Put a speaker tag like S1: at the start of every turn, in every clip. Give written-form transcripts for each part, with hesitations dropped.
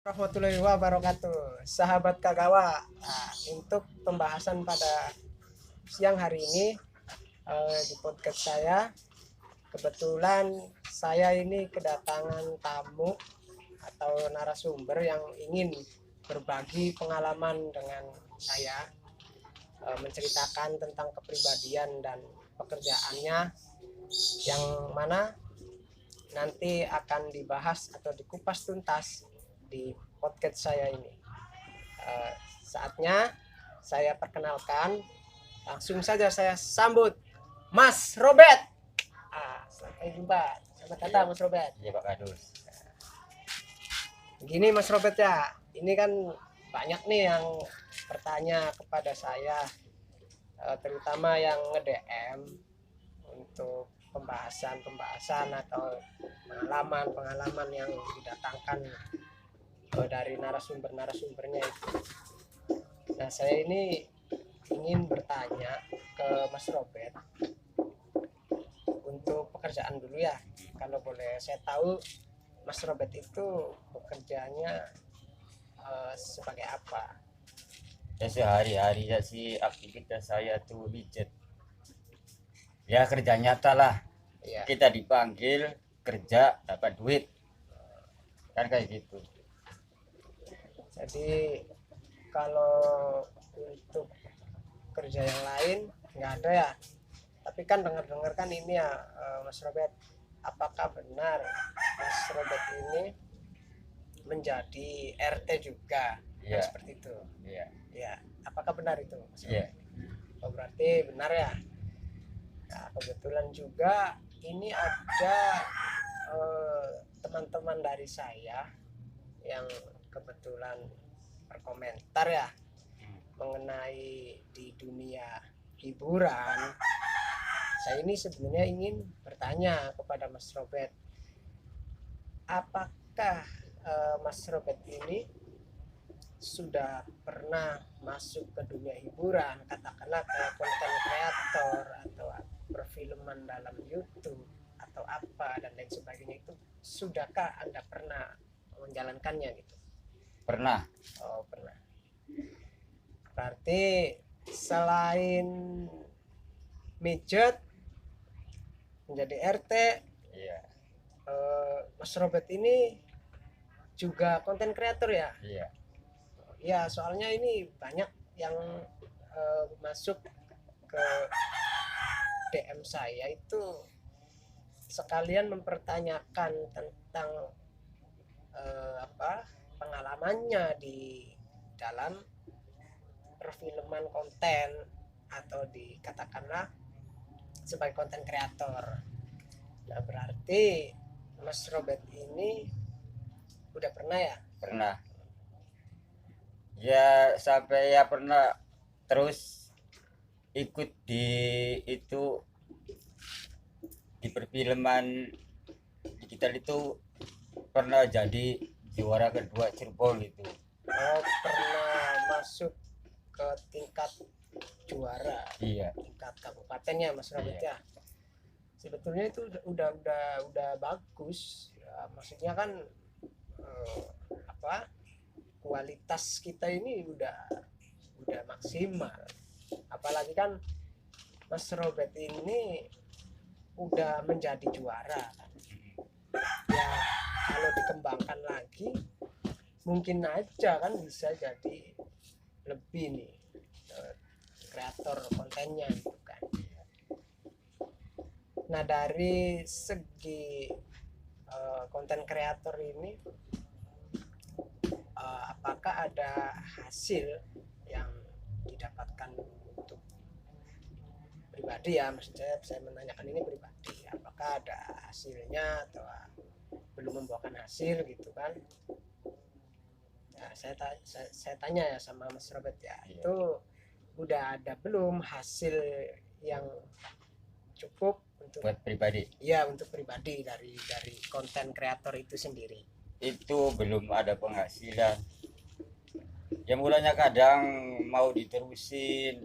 S1: Warahmatullahi wabarakatuh, sahabat Kagawa. Nah, untuk pembahasan pada siang hari ini di podcast saya, kebetulan saya ini kedatangan tamu atau narasumber yang ingin berbagi pengalaman dengan saya, menceritakan tentang kepribadian dan pekerjaannya, yang mana nanti akan dibahas atau dikupas tuntas di podcast saya ini. Eh, Saatnya saya perkenalkan, langsung saja saya sambut Mas Robert. Sampai jumpa. Selamat datang Mas Robert.
S2: Iya Pak Kadus.
S1: Gini Mas Robert ya, ini kan banyak nih yang bertanya kepada saya, terutama yang nge-DM untuk pembahasan atau pengalaman yang didatangkan dari narasumbernya itu. Nah, saya ini ingin bertanya ke Mas Robert untuk pekerjaan dulu ya. Kalau boleh saya tahu, Mas Robert itu pekerjaannya sebagai apa?
S2: Ya sehari-hari ya sih aktivitas saya tuh pijet. Ya kerja nyata lah.
S1: Ya,
S2: Kita dipanggil kerja dapat duit. Kan kayak gitu.
S1: jadi kalau untuk kerja yang lain nggak ada ya. Tapi kan dengar-dengar kan ini ya, Mas Robert, apakah benar Mas Robert ini menjadi RT juga? Kan
S2: Iya,
S1: seperti itu.
S2: iya,
S1: Ya, apakah benar itu, Mas
S2: iya.
S1: Robert? Oh, berarti benar ya. Nah, kebetulan juga ini ada teman-teman dari saya yang kebetulan berkomentar ya mengenai di dunia hiburan. Saya ini sebenarnya ingin bertanya kepada Mas Robert, apakah Mas Robert ini sudah pernah masuk ke dunia hiburan, katakanlah kayak konten kreator atau perfilman dalam YouTube atau apa dan lain sebagainya, itu sudahkah Anda pernah menjalankannya gitu?
S2: Pernah.
S1: Oh, pernah. Berarti selain midget menjadi RT,
S2: Iya,
S1: Mas Robert ini juga konten kreator ya?
S2: iya.
S1: Ya, soalnya ini banyak yang masuk ke DM saya itu sekalian mempertanyakan tentang pengalamannya di dalam perfilman konten atau dikatakanlah sebagai konten kreator. Nah, berarti Mas Robert ini udah pernah ya?
S2: Pernah. Ya sampai ya pernah terus ikut di itu di perfilman digital itu pernah jadi juara kedua Cirebon itu.
S1: Oh, pernah masuk ke tingkat juara,
S2: Iya,
S1: tingkat kabupatennya Mas Robert
S2: iya,
S1: ya? Sebetulnya itu udah bagus ya, maksudnya kan eh, apa kualitas kita ini udah maksimal, apalagi kan Mas Robert ini udah menjadi juara kan. Ya, kalau dikembangkan lagi mungkin aja kan bisa jadi lebih nih kreator kontennya gitu kan. Nah, dari segi konten kreator ini, apakah ada hasil yang didapatkan untuk pribadi ya, maksudnya saya menanyakan ini pribadi, apakah ada hasilnya atau belum membuahkan hasil gitu kan. Ya, saya tanya ya sama Mas Robert ya,
S2: iya.
S1: itu udah ada belum hasil yang cukup untuk,
S2: Buat pribadi
S1: ya, untuk pribadi dari konten kreator itu sendiri?
S2: itu belum ada penghasilan. Ya mulanya kadang mau diterusin.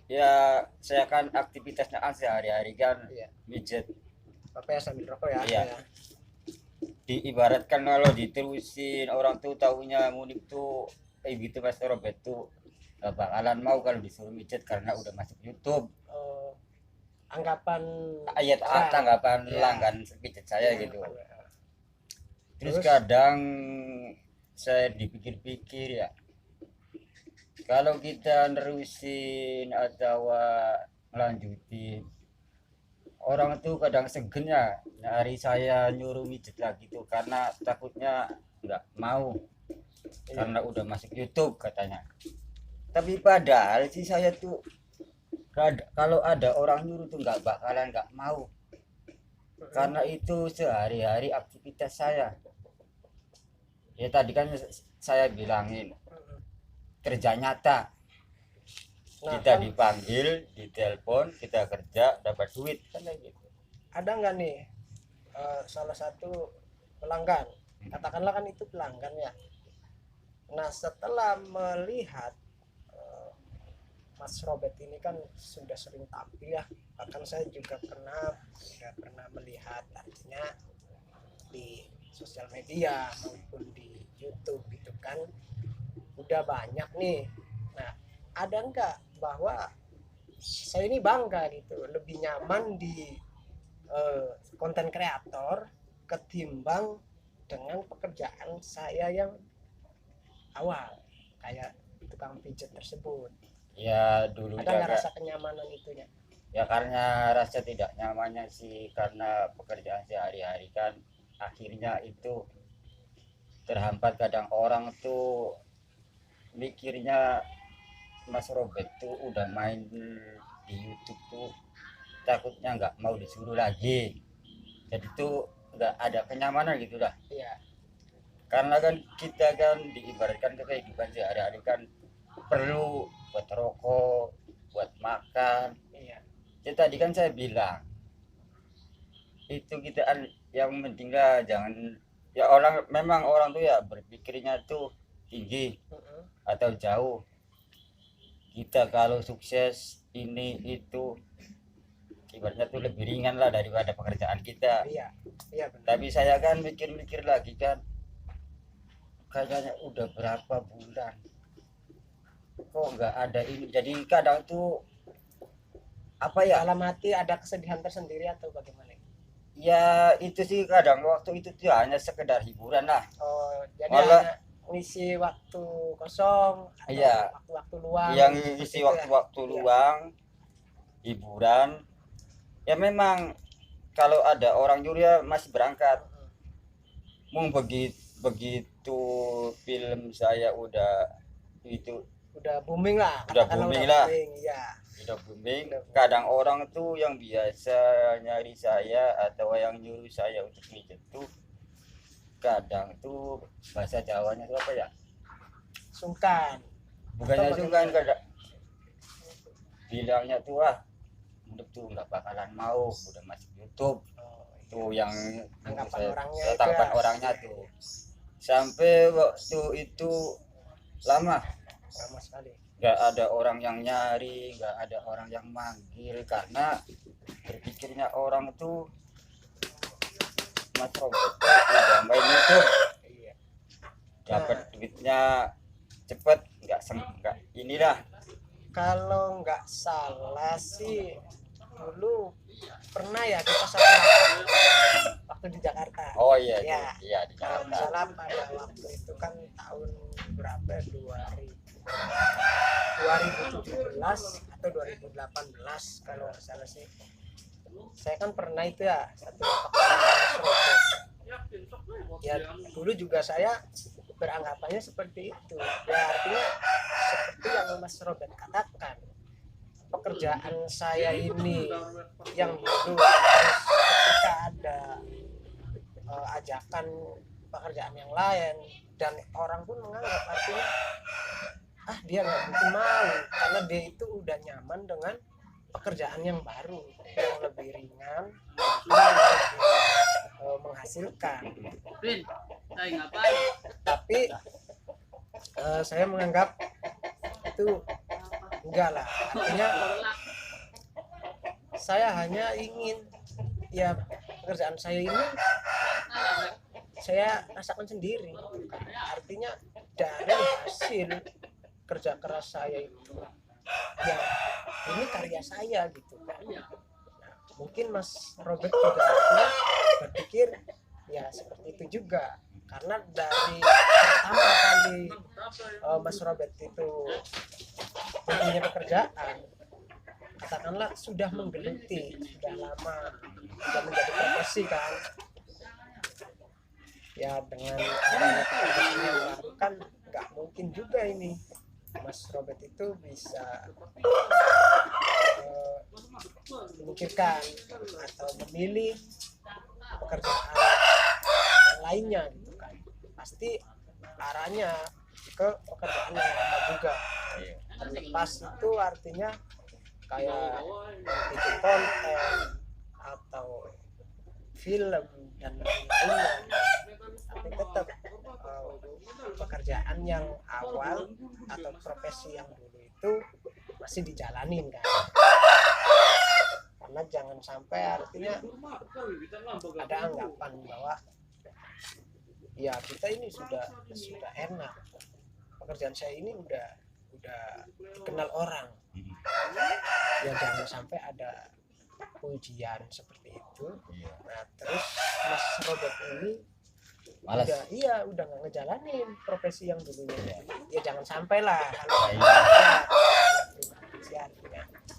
S2: Ya saya kan aktivitasnya kan sehari-hari kan
S1: Iya,
S2: midget.
S1: Bapak ya sambil rokok ya.
S2: Iya.
S1: Ya.
S2: diibaratkan kalau diterusin orang tuh taunya ngulik tuh gitu Mas Robert tuh gak bakalan mau kalau disuruh mijet karena udah masuk YouTube.
S1: eh, anggapan
S2: Ayat
S1: orang
S2: tanggapan
S1: ya,
S2: pelanggan pijet saya
S1: ya,
S2: gitu.
S1: anggapan.
S2: Terus
S1: Terus
S2: kadang saya dipikir-pikir ya, kalau kita nerusin atau ngelanjutin, orang tuh kadang segen ya nyari saya nyuruh mijet lagi tuh karena takutnya nggak mau
S1: iya,
S2: karena udah masuk YouTube katanya. Tapi padahal sih saya tuh kalau ada orang nyuruh tuh nggak bakalan nggak mau karena itu sehari-hari aktivitas saya. Ya tadi kan saya bilangin kerja nyata,
S1: nah
S2: kita
S1: kan
S2: dipanggil, ditelepon, kita kerja dapat duit kan kayak gitu.
S1: ada nggak nih salah satu pelanggan, katakanlah kan itu pelanggan ya. Nah setelah melihat Mas Robert ini kan sudah sering tampil ya, bahkan saya juga sudah pernah melihat artinya di sosial media maupun di YouTube gitu kan, udah banyak nih. Nah ada nggak bahwa saya ini bangga gitu, lebih nyaman di konten kreator ketimbang dengan pekerjaan saya yang awal kayak tukang pijat tersebut.
S2: Ya dulu
S1: Ada nggak
S2: jaga
S1: rasa kenyamanan itunya?
S2: ya karena rasa tidak nyamannya sih karena pekerjaan sehari-hari kan akhirnya itu terhambat. Kadang orang tuh mikirnya Mas Robert tuh udah main di YouTube tuh takutnya nggak mau disuruh lagi, jadi tuh nggak ada kenyamanan gitu lah.
S1: Iya,
S2: Karena kan kita kan diibaratkan ke kehidupan sehari-hari kan perlu buat rokok, buat makan.
S1: iya,
S2: Ya tadi kan saya bilang itu kita yang penting lah jangan ya orang memang orang tuh ya berpikirnya tuh tinggi atau jauh. Kita kalau sukses ini itu ibaratnya tuh lebih ringan lah daripada pekerjaan kita.
S1: iya, iya benar.
S2: Tapi saya kan mikir-mikir lagi kan kayaknya udah berapa bulan kok nggak ada ini, jadi kadang tuh apa ya
S1: Dalam hati ada kesedihan tersendiri atau bagaimana?
S2: ya itu sih kadang waktu itu tuh hanya sekedar hiburan lah.
S1: Oh, jadi
S2: Malah
S1: hanya ngisi waktu kosong atau
S2: iya
S1: waktu-waktu luang
S2: yang
S1: seperti
S2: isi
S1: itu ya?
S2: waktu-waktu
S1: Iya.
S2: luang hiburan ya memang kalau ada orang nyuruh ya masih berangkat. Mung begitu begitu film saya udah itu
S1: Udah booming lah,
S2: udah
S1: katakanlah
S2: booming lah,
S1: iya.
S2: udah booming.
S1: Udah booming.
S2: Kadang orang tuh yang biasa nyari saya atau yang nyuruh saya untuk mijet tuh kadang tuh bahasa Jawanya tuh apa ya,
S1: Sungkan.
S2: bukannya
S1: Atau
S2: sungkan,
S1: bagaimana?
S2: kadang bilangnya tuh untuk tuh nggak bakalan mau udah masuk YouTube
S1: Oh, iya.
S2: tuh yang
S1: Anggapan orangnya
S2: saya
S1: itu
S2: tanggapan
S1: ya.
S2: orangnya tuh sampai waktu itu lama
S1: Sama sekali.
S2: nggak ada orang yang nyari, nggak ada orang yang manggil karena berpikirnya orang tuh Mas Robert tuh udah main YouTube
S1: Iya.
S2: dapat duitnya cepet, nggak inilah.
S1: Kalau nggak salah sih dulu pernah ya kita satu waktu di Jakarta.
S2: Oh iya
S1: Ya.
S2: iya di
S1: Kalau nggak
S2: Jakarta.
S1: salah pada waktu itu kan tahun berapa? 2017 atau 2018 kalau nggak salah sih. Saya kan pernah itu ya satu ya dulu juga saya beranggapannya seperti itu ya, artinya seperti yang Mas Robert katakan, pekerjaan saya ini yang dulu terus ketika ada ajakan pekerjaan yang lain dan orang pun menganggap artinya dia nggak mungkin mau karena dia itu udah nyaman dengan pekerjaan yang baru yang lebih ringan, yang lebih menghasilkan. Tapi saya menganggap itu enggak lah, artinya saya hanya ingin ya pekerjaan saya ini saya rasakan sendiri. Artinya dari hasil kerja keras saya itu, ya ini karya saya gitu kan. Nah, mungkin Mas Robert juga artinya berpikir ya seperti itu juga, karena dari pertama kali Mas Robert itu mempunyai pekerjaan, katakanlah sudah menggeluti, sudah lama, sudah menjadi profesi kan. Ya dengan adanya pekerjaan yang baru kan nggak mungkin juga ini Mas Robert itu bisa memikirkan atau memilih pekerjaan yang lainnya gitu kan. Pasti arahnya ke pekerjaan yang lama juga. Terlepas itu artinya kayak bikin konten atau film dan lain-lainnya, tapi tetap pekerjaan yang awal atau profesi yang dulu itu masih dijalanin kan. Karena jangan sampai artinya ada anggapan bahwa ya kita ini sudah enak, pekerjaan saya ini udah dikenal orang. Ya jangan sampai ada ujian seperti itu. Nah terus Mas Robert ini
S2: Malas.
S1: udah nggak ngejalanin profesi yang dulunya. Ya jangan sampai lah kalau artinya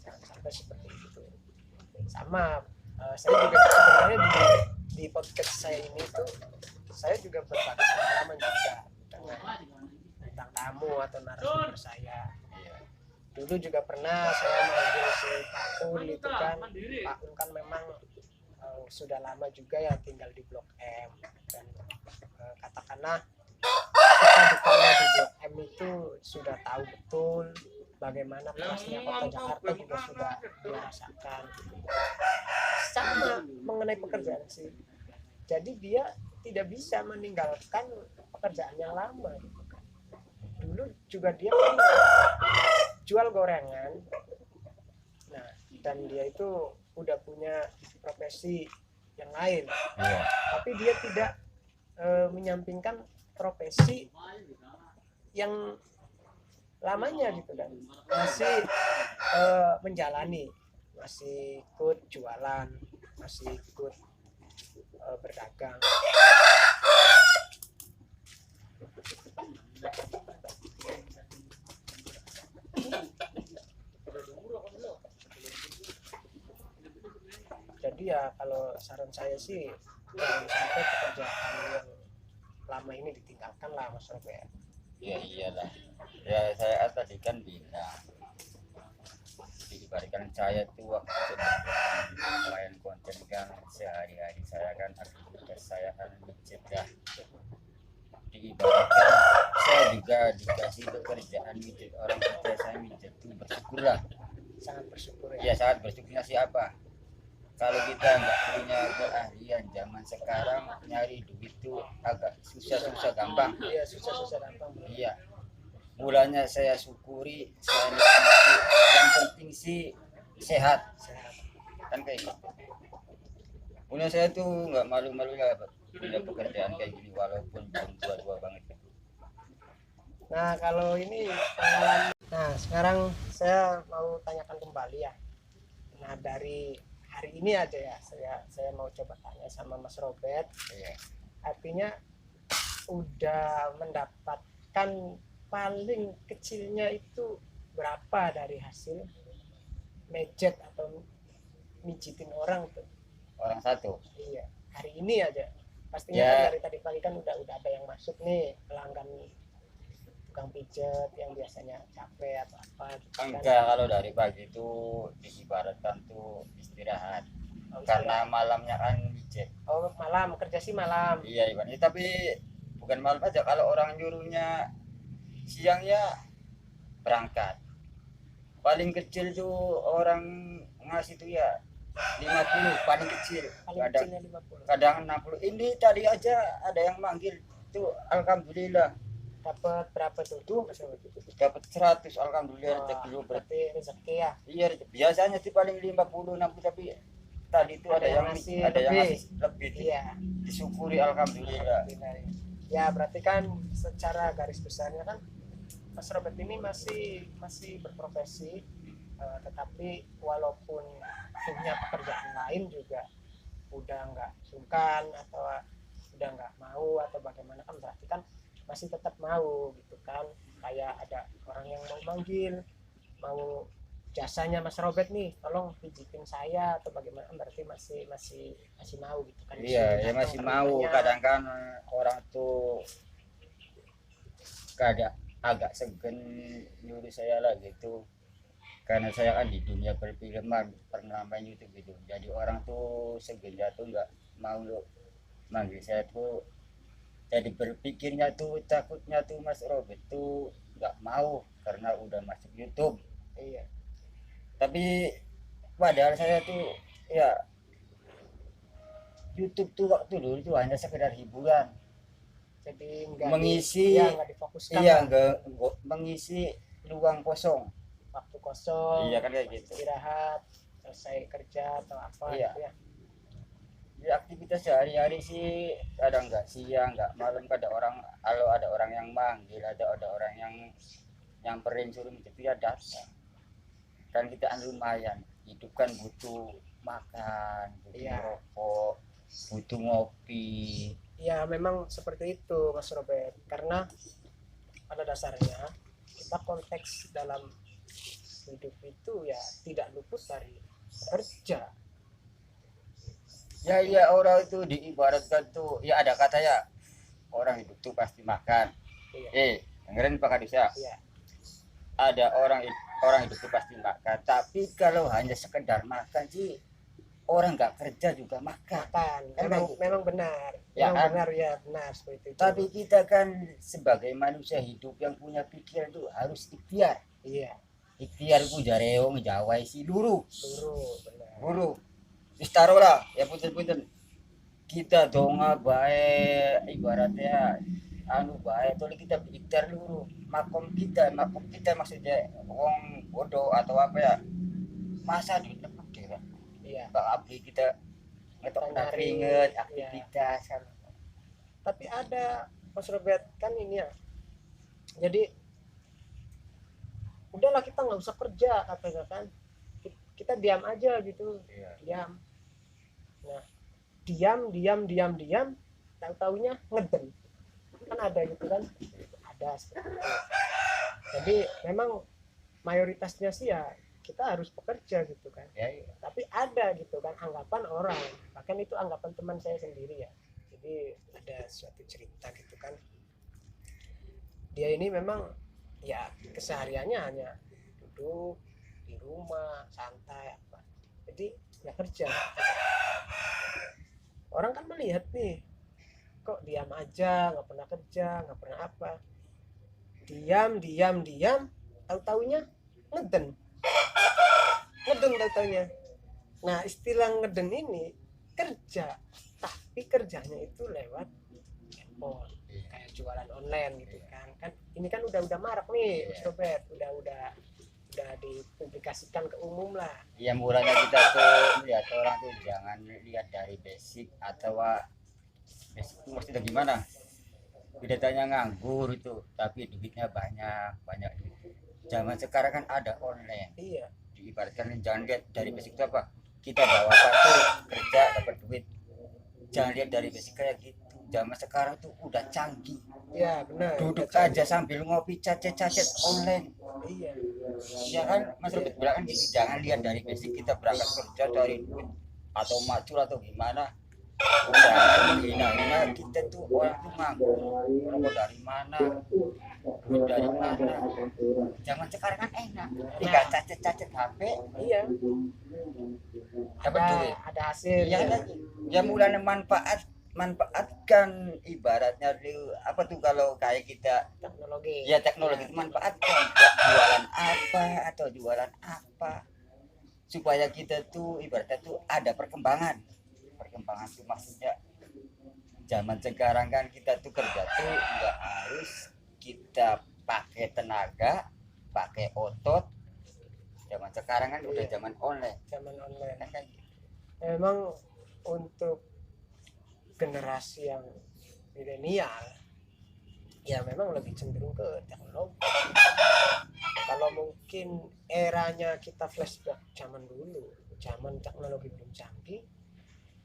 S1: jangan sampai seperti itu. Sama saya juga sebenarnya di podcast saya ini tuh saya juga berbagi pengalaman juga dengan bintang tamu atau narasumber saya. Dulu juga pernah saya manggil si Pak Un itu kan. Pak Un kan memang sudah lama juga ya tinggal di Blok M, dan katakanlah kita dukanya di Blok M itu sudah tahu betul bagaimana kerasnya kota Jakarta, juga sudah dirasakan. Sama mengenai pekerjaan sih, jadi dia tidak bisa meninggalkan pekerjaan yang lama. Dulu juga dia pernah jual gorengan. Nah, dan dia itu udah punya profesi yang lain. Tapi dia tidak menyampingkan profesi yang lamanya gitu, dan masih menjalani, masih ikut jualan, masih ikut berdagang. Jadi ya kalau saran saya sih jangan sampai pekerjaan yang lama ini ditinggalkan lah Mas Robert.
S2: Ya iyalah, ya saya tadi kan bilang diberikan saya tuh waktu selain konten kan sehari-hari saya kan aktivitas saya kan mencegah, diibaratkan saya juga dikasih pekerjaan mijit orang tua, saya mijit tuh bersyukurlah,
S1: Sangat bersyukur
S2: ya sangat bersyukurnya siapa. Kalau kita nggak punya keahlian zaman sekarang nyari duit tuh agak susah gampang.
S1: Iya, susah gampang.
S2: Iya, mulanya saya syukuri, saya nikmati, yang penting sih sehat kan kayak gitu. Mulanya saya tuh nggak malu-malu ya punya pekerjaan kayak gini walaupun belum tua-tua banget.
S1: Nah kalau ini pengalaman. Nah sekarang saya mau tanyakan kembali ya. Nah dari hari ini aja ya, saya mau coba tanya sama Mas Robert. Artinya udah mendapatkan paling kecilnya itu berapa dari hasil mejet atau mijitin orang tuh?
S2: Orang satu.
S1: Iya, hari ini aja. Pastinya
S2: Ya.
S1: kan dari tadi pagi kan udah ada yang masuk nih, pelanggan tukang pijet yang biasanya capek atau apa gitu kan.
S2: Enggak, kalau dari pagi itu diibaratkan tuh istirahat. Karena malamnya kan mijet.
S1: Oh malam, kerja sih malam.
S2: Iya ibaratnya, tapi bukan malam aja, kalau orang nyuruhnya siang ya berangkat. Paling kecil tuh orang ngasih tuh ya 50 paling kecil.
S1: Paling
S2: Kadang
S1: kecilnya 50.
S2: kadang 60. Ini tadi aja ada yang manggil tuh, alhamdulillah
S1: Dapat berapa tuh?
S2: dapat 100, alhamdulillah
S1: Wah,
S2: rezeki lu
S1: berarti rezeki ya.
S2: Iya, biasanya sih paling 50 60, tapi tadi itu ada yang
S1: ngasih
S2: ada yang
S1: lebih.
S2: ngasih lebih,
S1: Iya.
S2: disyukuri alhamdulillah.
S1: Ya berarti kan secara garis besarnya kan Mas Robert ini masih berprofesi, tetapi walaupun punya pekerjaan lain juga udah nggak sungkan atau udah nggak mau atau bagaimana, kan berarti kan masih tetap mau gitu kan. Kayak ada orang yang mau manggil, mau jasanya Mas Robert nih, tolong pijitin saya atau bagaimana, berarti masih mau gitu kan.
S2: Iya, ya
S1: Datang
S2: masih
S1: ke
S2: mau.
S1: rumahnya.
S2: Kadang kan orang tuh kadang agak segan nyuruh saya lah gitu. Karena saya kan di dunia perfilman pernah main YouTube gitu. Jadi orang tuh segennya tuh nggak mau lo manggil saya tuh. Jadi berpikirnya tuh takutnya tuh Mas Robert tuh nggak mau karena udah masuk YouTube.
S1: Iya,
S2: Tapi padahal saya tuh ya YouTube tuh waktu dulu tuh hanya sekedar hiburan,
S1: jadi nggak
S2: mengisi
S1: nggak difokuskan
S2: iya
S1: lah.
S2: enggak mengisi ruang kosong.
S1: Waktu kosong,
S2: Iya kan kayak gitu.
S1: istirahat, selesai kerja atau apa
S2: Iya.
S1: gitu ya.
S2: Di aktivitas sehari-hari sih kadang nggak siang nggak malam, kadang orang kalau ada orang yang manggil, ada orang yang nyamperin suruh itu ya datang. Kan kita kan lumayan hidup kan butuh makan, butuh
S1: Iya.
S2: merokok, butuh ngopi.
S1: Ya memang seperti itu Mas Robert, karena pada dasarnya kita konteks dalam hidup itu ya tidak luput dari kerja.
S2: Ya iya, orang itu diibaratkan tuh ya ada kata ya, orang hidup tuh pasti makan.
S1: Iya.
S2: Dengerin Pak Kadusya.
S1: Iya.
S2: Ada orang hidup tuh pasti makan, tapi kalau hanya sekedar makan sih orang nggak kerja juga makan.
S1: Makan memang benar,
S2: Ya
S1: memang
S2: kan?
S1: benar ya, benar seperti itu.
S2: Tapi kita kan sebagai manusia hidup yang punya pikiran tuh harus ikhtiar.
S1: Iya,
S2: Ikhtiar ku jareo Jawa isi luru.
S1: benar.
S2: Guru. Wis taruhlah ya punten-punten. Kita donga bae ibaratnya anu bae tuh kita ikhtiar luru. Makom kita maksudnya wong bodoh atau apa ya. Masa duit lebih deh kan.
S1: Iya.
S2: Pak abdi kita ngetok
S1: Kita nyari,
S2: keringet
S1: iya.
S2: aktivitas kan.
S1: Tapi ada Mas Robert kan ini ya, jadi udahlah kita nggak usah kerja katanya kan, kita diam aja gitu.
S2: Iya.
S1: Diam. Nah, diam, tahu-taunya ngeden, kan ada gitu kan, ada seperti itu. Jadi memang mayoritasnya sih ya kita harus bekerja gitu kan.
S2: Ya, iya.
S1: Tapi ada gitu kan anggapan orang, bahkan itu anggapan teman saya sendiri ya. Jadi ada suatu cerita gitu kan, dia ini memang ya kesehariannya hanya duduk di rumah santai apa, jadi nggak kerja. Orang kan melihat nih, kok diam aja, nggak pernah kerja, nggak pernah apa, diam, tahu-taunya ngeden tahu-taunya. Nah, istilah ngeden ini kerja, tapi kerjanya itu lewat handphone, kayak jualan online gitu kan. Kan ini kan udah marak nih Mas Robert, udah dipublikasikan ke umum lah.
S2: Ya mulanya kita tuh lihat orang tuh jangan lihat dari basic atau basic itu maksudnya gimana. Tidak tanya nganggur itu, tapi duitnya banyak. Zaman sekarang kan ada online.
S1: Iya.
S2: Diibaratkan jangan lihat dari basic itu apa. Kita bawa apa tuh kerja dapat duit. Jangan lihat dari basic kayak gitu. Zaman sekarang tuh udah canggih.
S1: Iya benar.
S2: Duduk aja sambil ngopi cacet online.
S1: Iya.
S2: Ya kan Mas Robert bilang kan gitu, jangan lihat dari basic kita berangkat kerja cari duit atau macul atau gimana. Udah menghina kita tuh orang tuh nganggur, orang dari mana, duit dari mana. Zaman sekarang kan enak, tinggal cacet HP,
S1: Iya.
S2: dapat duit.
S1: Ada hasil.
S2: Ya, ya mulai manfaatkan ibaratnya apa tuh kalau kayak kita
S1: teknologi.
S2: Ya teknologi itu manfaatkan, jualan apa atau jualan apa supaya kita tuh ibaratnya tuh ada perkembangan tuh maksudnya. Zaman sekarang kan kita tuh kerja tuh nggak harus kita pakai tenaga, pakai otot. Zaman sekarang kan udah zaman online.
S1: Kan kayak gitu. Memang untuk generasi yang milenial ya memang lebih cenderung ke teknologi. Kalau mungkin eranya kita flashback zaman dulu, zaman teknologi belum canggih,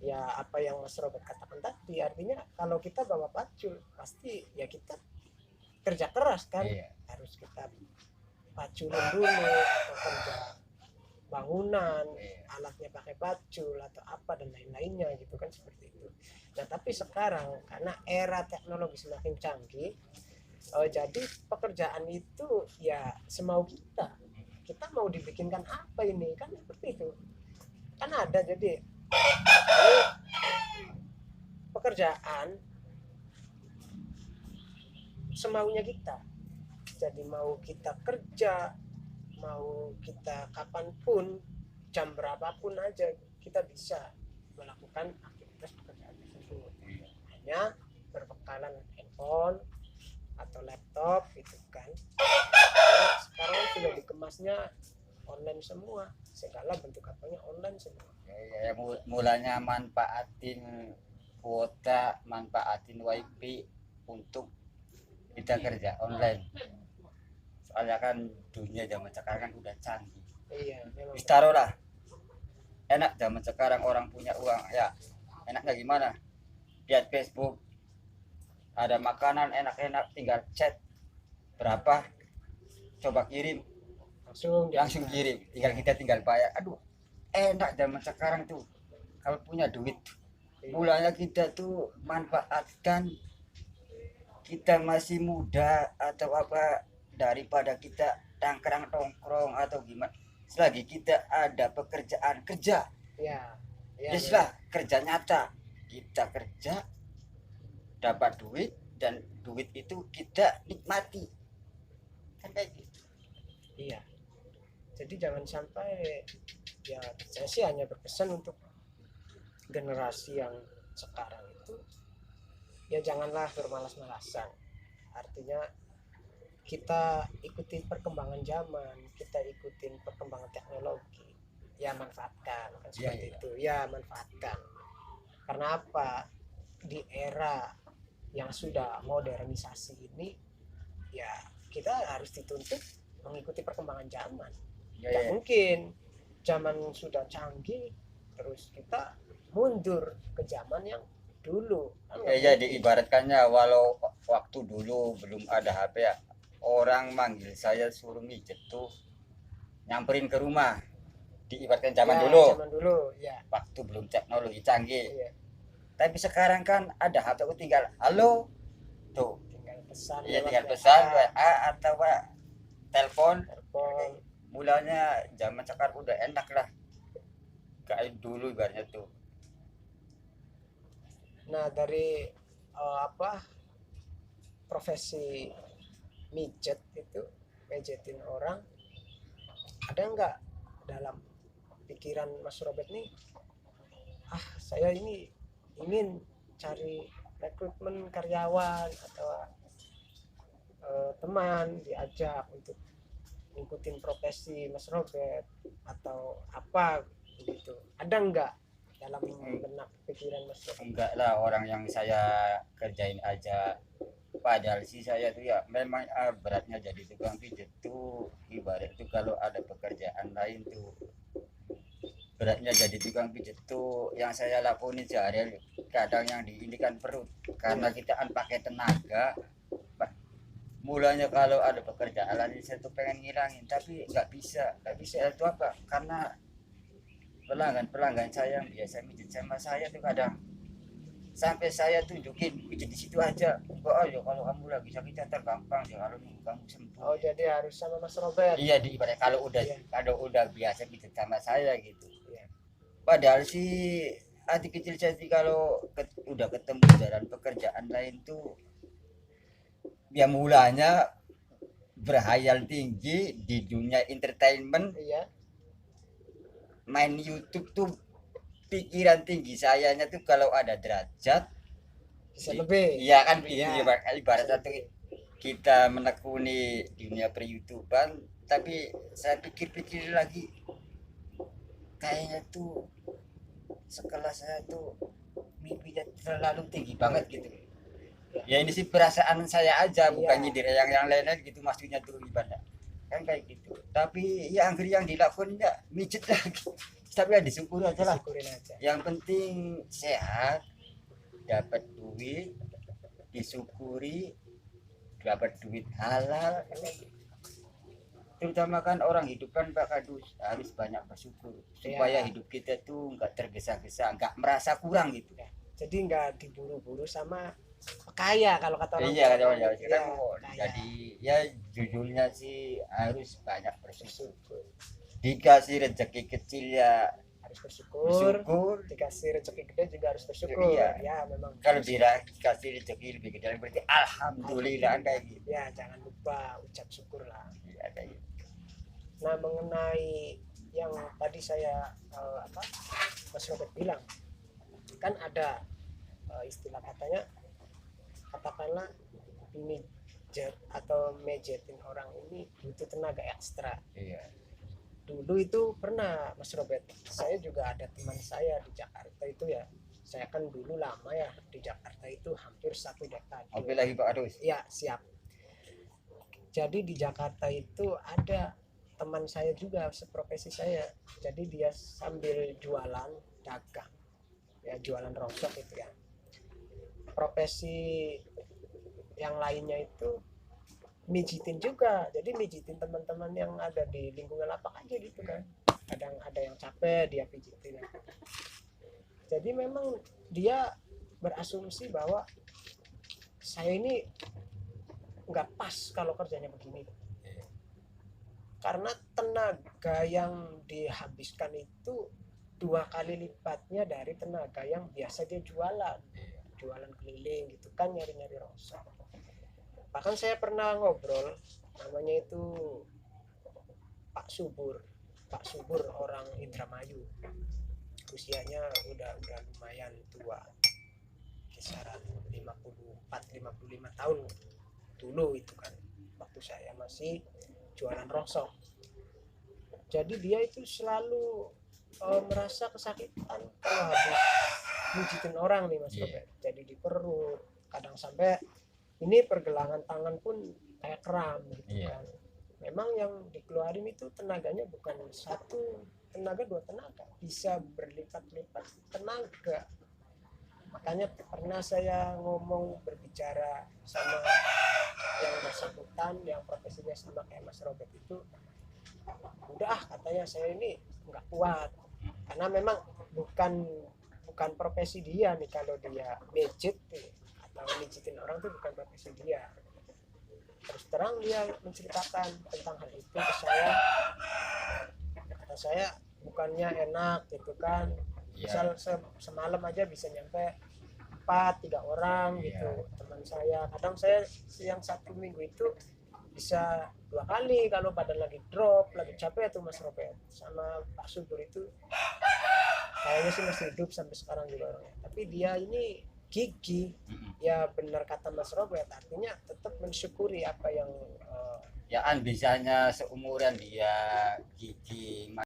S1: ya apa yang Mas Robert katakan tadi, artinya kalau kita bawa pacul pasti ya kita kerja keras kan,
S2: Iya.
S1: harus kita paculin dulu atau kerja bangunan,
S2: Iya.
S1: alatnya pakai pacul atau apa dan lain-lainnya gitu kan, seperti itu. Nah tapi sekarang karena era teknologi semakin canggih, jadi pekerjaan itu ya semau kita. Kita mau dibikinkan apa ini kan, seperti itu. Kan ada jadi pekerjaan semaunya kita. Jadi mau kita kerja, mau kita kapanpun, jam berapapun aja kita bisa melakukan aktivitas pekerjaan tersebut. Hanya berbekalan handphone atau laptop gitu kan. Nah, sekarang sudah dikemasnya online semua, segala bentuk apanya online semua.
S2: Ya, mulanya manfaatin kuota, manfaatin wifi untuk kita kerja online. Soalnya kan dunia zaman sekarang kan udah canggih.
S1: Iya, memang.
S2: Taruhlah enak zaman sekarang orang punya uang ya, enaknya gimana? Lihat Facebook ada makanan enak-enak, tinggal chat berapa, coba kirim, langsung kirim, tinggal bayar. Aduh, enak zaman sekarang tuh kalau punya duit. Mulanya kita tuh manfaatkan kita masih muda atau apa, daripada kita tongkrong atau gimana, selagi kita ada pekerjaan kerja
S1: Ya,
S2: lah kerja nyata, kita kerja dapat duit dan duit itu kita nikmati kan kayak gitu.
S1: Iya, jadi jangan sampai, ya saya sih hanya berpesan untuk generasi yang sekarang itu, ya janganlah bermalas-malasan. Artinya kita ikutin perkembangan zaman, kita ikutin perkembangan teknologi, ya manfaatkan kan, seperti itu ya, manfaatkan. Karena apa, di era yang sudah modernisasi ini ya kita harus dituntut mengikuti perkembangan zaman. Tidak mungkin zaman sudah canggih terus kita mundur ke zaman yang dulu kan.
S2: Ya jadi ibaratkannya walau waktu dulu belum ada HP ya, orang manggil saya suruh mijet tuh nyamperin ke rumah, diibaratkan zaman dulu
S1: ya,
S2: waktu belum teknologi canggih ya. Tapi sekarang kan ada HP, aku tinggal halo tuh, tinggal pesan WA atau telepon. Mulanya zaman sekarang udah enak lah, kayak dulu ibaratnya tuh.
S1: Nah dari profesi mijet itu, mijetin orang, ada nggak dalam pikiran Mas Robert nih, saya ini ingin cari rekrutmen karyawan atau teman diajak untuk ngikutin profesi Mas Robert atau apa gitu, ada nggak dalam benak pikiran Mas Robert?
S2: Enggak lah, orang yang saya kerjain aja. Padahal sih saya tuh ya memang beratnya jadi tukang pijet tuh ibarat tuh kalau ada pekerjaan lain tuh beratnya jadi tukang pijet tuh yang saya lakuin sehari-hari kadang yang diindikan perut karena kita kan pakai tenaga. Mulanya kalau ada pekerjaan lain saya tuh pengen ngilangin tapi nggak bisa itu apa, karena pelanggan saya yang biasa pijet sama saya tuh kadang sampai saya tunjukin pijet di situ aja. Oh ya kalau kamu lagi sakit cancer gampang ya, kalau nunggu kamu sembuh.
S1: Oh jadi harus sama Mas Robert?
S2: Iya, ibaratnya kalau udah biasa pijet sama saya gitu. Padahal sih hati kecil saya sih kalau udah ketemu jalan pekerjaan lain tuh ya mulanya berhayal tinggi di dunia entertainment. Main YouTube tuh pikiran tinggi sayanya tuh kalau ada derajat
S1: bisa lebih.
S2: Iya kan, ibarat satu kita menekuni dunia per-YouTubean, tapi saya pikir-pikir lagi kayaknya tuh sekelas saya tuh mimpinya terlalu tinggi banget gitu. Ya ini sih perasaan saya aja, bukan
S1: Iya.
S2: nyindir yang lain-lain gitu, maksudnya tuh ibadah kan kayak gitu. Tapi ya akhir yang dilakukan ya mijet lagi. Tapi ya disyukuri aja lah.
S1: Syukurin aja.
S2: Yang penting sehat, dapat duit, disyukuri, dapat duit halal. Terutama kan orang hidup kan Pak Kadus harus banyak bersyukur supaya
S1: Iya.
S2: hidup kita tuh nggak tergesa-gesa, nggak merasa kurang gitu.
S1: Jadi nggak diburu-buru sama kaya kalau kata orang
S2: Iya,
S1: Jawa.
S2: kawan ya,
S1: Iya,
S2: kan
S1: kaya.
S2: jadi ya jujurnya sih harus banyak bersyukur.
S1: Bersyukur.
S2: Dikasih rezeki kecil ya
S1: Harus bersyukur.
S2: bersyukur.
S1: Dikasih rezeki gede juga harus bersyukur.
S2: Iya.
S1: Ya memang.
S2: Kalau dikasih rezeki lebih gede berarti alhamdulillah kayak gitu.
S1: Ya jangan lupa ucap syukur lah.
S2: Iya, kayak gitu.
S1: Nah mengenai yang tadi saya Mas Robert bilang, kan ada istilah katanya, katakanlah mijet atau mejetin orang ini butuh tenaga ekstra.
S2: Iya.
S1: Dulu itu pernah Mas Robert, saya juga ada teman saya di Jakarta itu ya, saya kan dulu lama ya di Jakarta itu hampir 1 dekade.
S2: Oke lagi Pak Kadus.
S1: Ya siap. Jadi di Jakarta itu ada teman saya juga seprofesi saya, jadi dia sambil jualan dagang ya, jualan rongsok itu ya. Profesi yang lainnya itu mijitin juga, jadi mijitin teman-teman yang ada di lingkungan lapak aja gitu kan, kadang ada yang capek dia pijitin. Jadi memang dia berasumsi bahwa saya ini nggak pas kalau kerjanya begini, karena tenaga yang dihabiskan itu 2 kali lipatnya dari tenaga yang biasa dia jualan keliling gitu kan, nyari-nyari rongsok. Bahkan saya pernah ngobrol, namanya itu Pak Subur orang Indramayu, usianya udah lumayan tua, kisaran 54-55 tahun dulu itu kan, waktu saya masih jualan rongsok. Jadi dia itu selalu merasa kesakitan kalau habis mijitin orang nih Mas Robert. Jadi di perut, kadang sampai ini pergelangan tangan pun kayak kram gitu kan. Memang yang dikeluarin itu tenaganya bukan 1 tenaga, 2 tenaga, bisa berlipat-lipat tenaga. Makanya pernah saya berbicara sama yang bersangkutan yang profesinya sama kayak Mas Robert itu, udah katanya saya ini nggak kuat, karena memang bukan profesi dia nih, kalau dia mijit atau mijitin orang itu bukan profesi dia. Terus terang dia menceritakan tentang hal itu ke saya, kata saya bukannya enak gitu kan, misal semalam aja bisa nyampe 3 orang gitu teman saya. Kadang saya yang 1 minggu itu bisa 2 kali kalau badan lagi drop, lagi capek tuh Mas Robert. Sama Pak Subur itu kayaknya sih masih hidup sampai sekarang juga orangnya, tapi dia ini gigih. Ya benar kata Mas Robert, artinya tetap mensyukuri apa yang
S2: Ya kan bisanya seumuran dia gigih